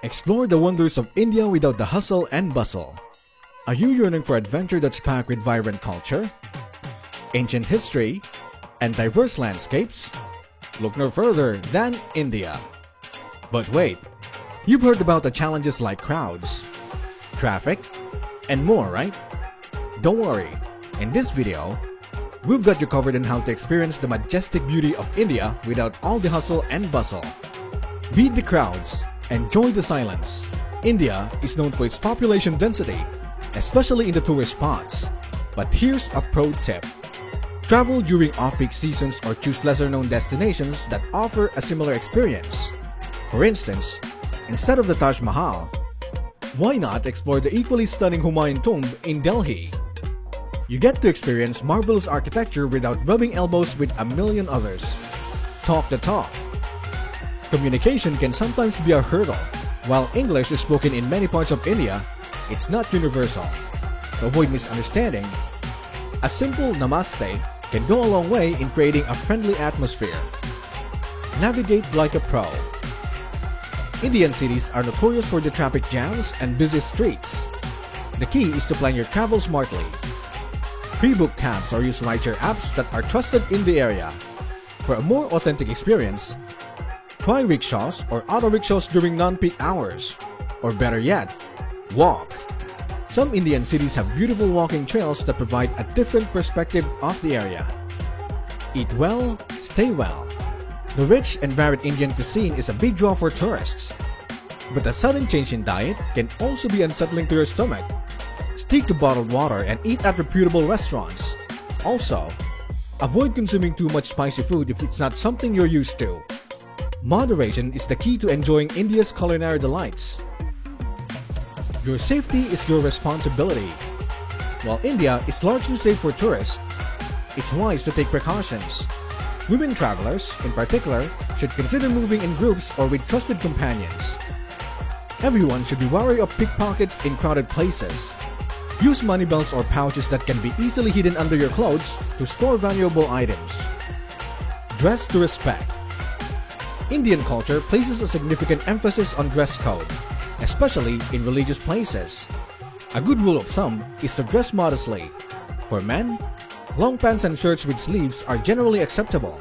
Explore the wonders of India without the hustle and bustle. Are you yearning for adventure that's packed with vibrant culture, ancient history, and diverse landscapes? Look no further than India. But wait, you've heard about the challenges like crowds, traffic, and more, right? Don't worry, in this video, we've got you covered on how to experience the majestic beauty of India without all the hustle and bustle. Beat the crowds, enjoy the silence. India is known for its population density, especially in the tourist spots. But here's a pro tip. Travel during off-peak seasons or choose lesser-known destinations that offer a similar experience. For instance, instead of the Taj Mahal, why not explore the equally stunning Humayun Tomb in Delhi? You get to experience marvelous architecture without rubbing elbows with a million others. Talk the talk. Communication can sometimes be a hurdle. While English is spoken in many parts of India, it's not universal. To avoid misunderstanding, a simple namaste can go a long way in creating a friendly atmosphere. Navigate like a pro. Indian cities are notorious for the traffic jams and busy streets. The key is to plan your travel smartly. Pre-book cabs or use rideshare apps that are trusted in the area. For a more authentic experience, try rickshaws or auto rickshaws during non-peak hours. Or better yet, walk. Some Indian cities have beautiful walking trails that provide a different perspective of the area. Eat well, stay well. The rich and varied Indian cuisine is a big draw for tourists. But a sudden change in diet can also be unsettling to your stomach. Stick to bottled water and eat at reputable restaurants. Also, avoid consuming too much spicy food if it's not something you're used to. Moderation is the key to enjoying India's culinary delights. Your safety is your responsibility. While India is largely safe for tourists, it's wise to take precautions. Women travelers, in particular, should consider moving in groups or with trusted companions. Everyone should be wary of pickpockets in crowded places. Use money belts or pouches that can be easily hidden under your clothes to store valuable items. Dress to respect. Indian culture places a significant emphasis on dress code, especially in religious places. A good rule of thumb is to dress modestly. For men, long pants and shirts with sleeves are generally acceptable.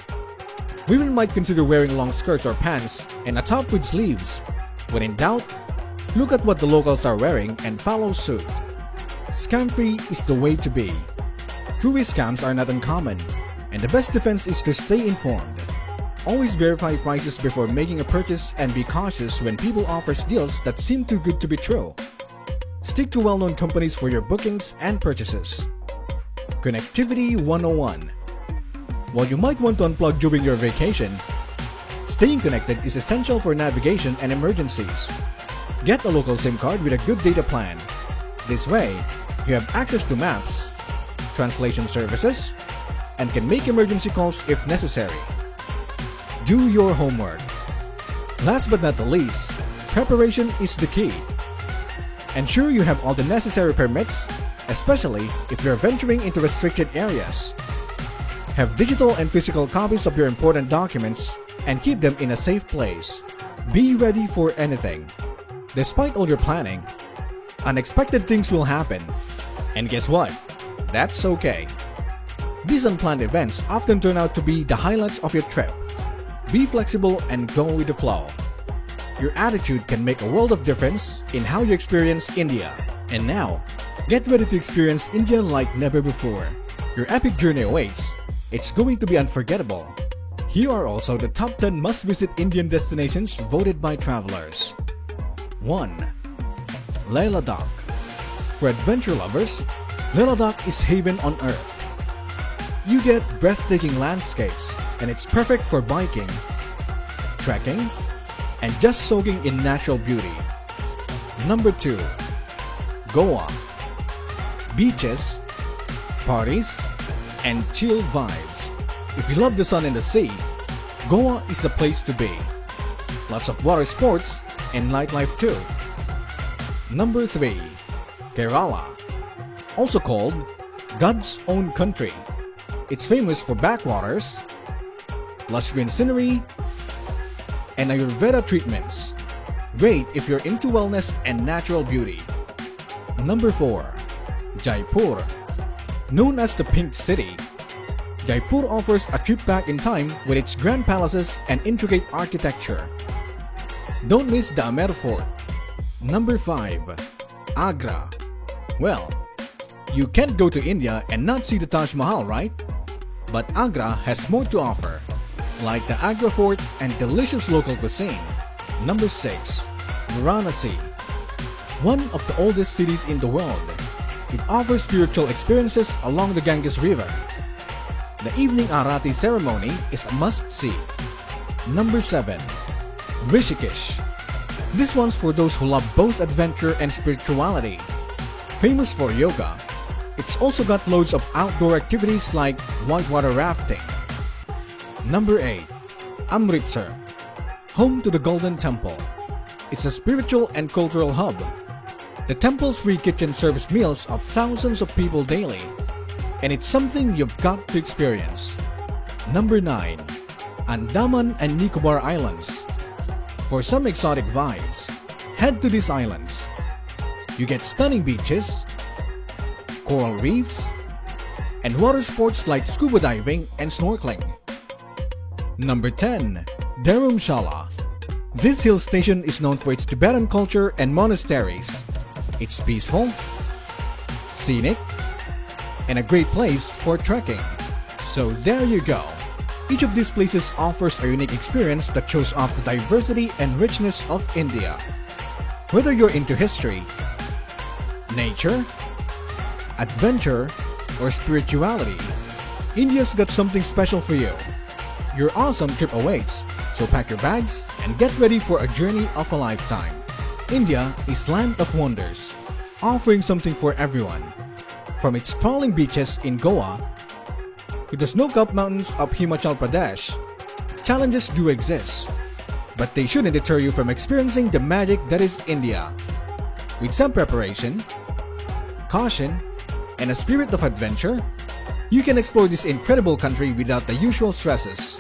Women might consider wearing long skirts or pants and a top with sleeves. When in doubt, look at what the locals are wearing and follow suit. Scam-free is the way to be. Tourist scams are not uncommon, and the best defense is to stay informed. Always verify prices before making a purchase and be cautious when people offer deals that seem too good to be true. Stick to well-known companies for your bookings and purchases. Connectivity 101. While you might want to unplug during your vacation, staying connected is essential for navigation and emergencies. Get a local SIM card with a good data plan. This way, you have access to maps, translation services, and can make emergency calls if necessary. Do your homework. Last but not the least, preparation is the key. Ensure you have all the necessary permits, especially if you're venturing into restricted areas. Have digital and physical copies of your important documents and keep them in a safe place. Be ready for anything. Despite all your planning, unexpected things will happen. And guess what? That's okay. These unplanned events often turn out to be the highlights of your trip. Be flexible and go with the flow. Your attitude can make a world of difference in how you experience India. And now, get ready to experience India like never before. Your epic journey awaits. It's going to be unforgettable. Here are also the top 10 must-visit Indian destinations voted by travelers. 1. Leh Ladakh. For adventure lovers, Leh Ladakh is heaven on earth. You get breathtaking landscapes, and it's perfect for biking, trekking, and just soaking in natural beauty. Number 2. Goa. Beaches, parties, and chill vibes. If you love the sun and the sea, Goa is the place to be. Lots of water sports and nightlife too. Number 3. Kerala. Also called God's own country. It's famous for backwaters, lush green scenery, and Ayurveda treatments. Great if you're into wellness and natural beauty. Number 4. Jaipur. Known as the Pink City, Jaipur offers a trip back in time with its grand palaces and intricate architecture. Don't miss the Amer Fort. Number 5. Agra. Well, you can't go to India and not see the Taj Mahal, right? But Agra has more to offer, like the Agra Fort and delicious local cuisine. Number 6. Varanasi. One of the oldest cities in the world. It offers spiritual experiences along the Ganges River. The evening Arati ceremony is a must-see. Number 7. Rishikesh. This one's for those who love both adventure and spirituality. Famous for yoga, it's also got loads of outdoor activities like whitewater rafting. Number 8. Amritsar. Home to the Golden Temple. It's a spiritual and cultural hub. The temple's free kitchen serves meals of thousands of people daily, and it's something you've got to experience. Number 9. Andaman and Nicobar Islands. For some exotic vibes, head to these islands. You get stunning beaches, coral reefs, and water sports like scuba diving and snorkeling. Number 10. Dharamshala. This hill station is known for its Tibetan culture and monasteries. It's peaceful, scenic, and a great place for trekking. So there you go. Each of these places offers a unique experience that shows off the diversity and richness of India. Whether you're into history, nature, adventure, or spirituality, India's got something special for you. Your awesome trip awaits, so pack your bags and get ready for a journey of a lifetime. India is land of wonders, offering something for everyone. From its sprawling beaches in Goa to the snow-capped mountains of Himachal Pradesh, challenges do exist, but they shouldn't deter you from experiencing the magic that is India. With some preparation, caution, and a spirit of adventure, you can explore this incredible country without the usual stresses.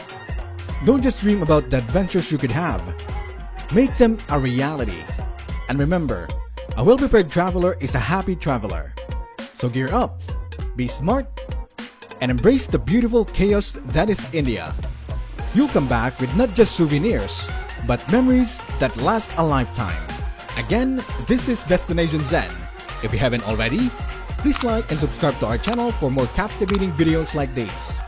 Don't just dream about the adventures you could have. Make them a reality. And remember, a well-prepared traveler is a happy traveler. So gear up, be smart, and embrace the beautiful chaos that is India. You'll come back with not just souvenirs, but memories that last a lifetime. Again, this is Destination Zen. If you haven't already, please like and subscribe to our channel for more captivating videos like these.